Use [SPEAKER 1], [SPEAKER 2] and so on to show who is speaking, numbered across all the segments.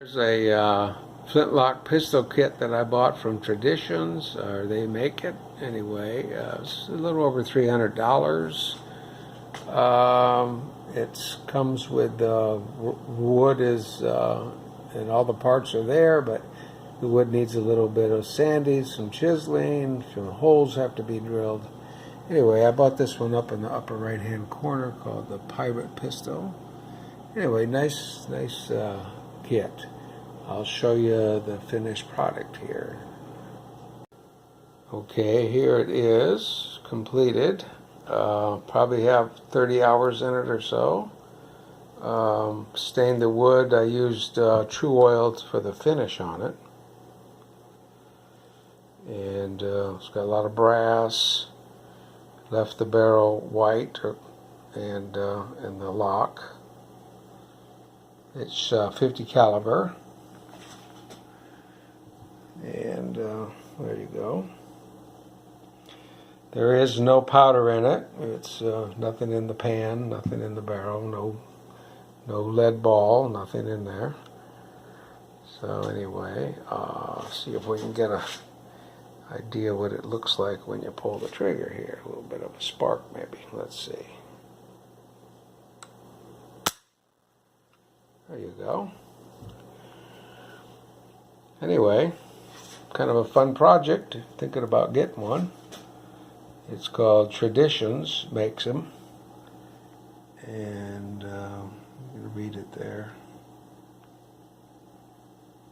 [SPEAKER 1] There's a Flintlock pistol kit that I bought from Traditions, or they make it anyway. It's a little over $300. It comes with wood and all the parts are there, but the wood needs a little bit of sanding, some chiseling, some holes have to be drilled. Anyway, I bought this one up in the upper right hand corner called the Pirate Pistol. Anyway, nice kit. I'll show you the finished product here. Okay, here it is, completed. Probably have 30 hours in it or so. Stained the wood. I used True Oil for the finish on it. And it's got a lot of brass. Left the barrel white and the lock. It's 50 caliber. And there you go. There is no powder in it. It's nothing in the pan, nothing in the barrel, no lead ball, nothing in there. So anyway, see if we can get a idea what it looks like when you pull the trigger here. A little bit of a spark maybe. Let's see. There you go. Anyway, kind of a fun project. Thinking about getting one. It's called Traditions, makes them. And I'm going to read it there.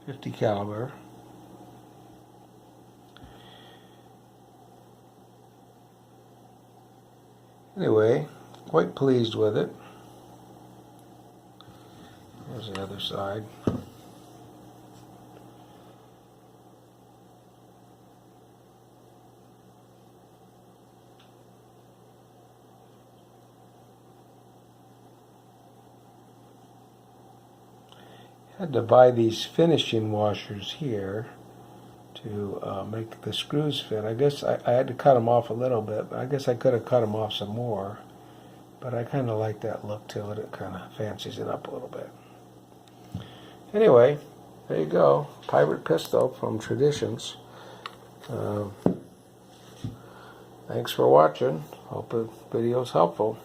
[SPEAKER 1] 50 caliber. Anyway, quite pleased with it. There's the other side. Had to buy these finishing washers here to make the screws fit. I guess I had to cut them off a little bit, but I guess I could have cut them off some more. But I kind of like that look to it. It kind of fancies it up a little bit. Anyway, there you go. Pirate Pistol from Traditions. Thanks for watching. Hope the video's helpful.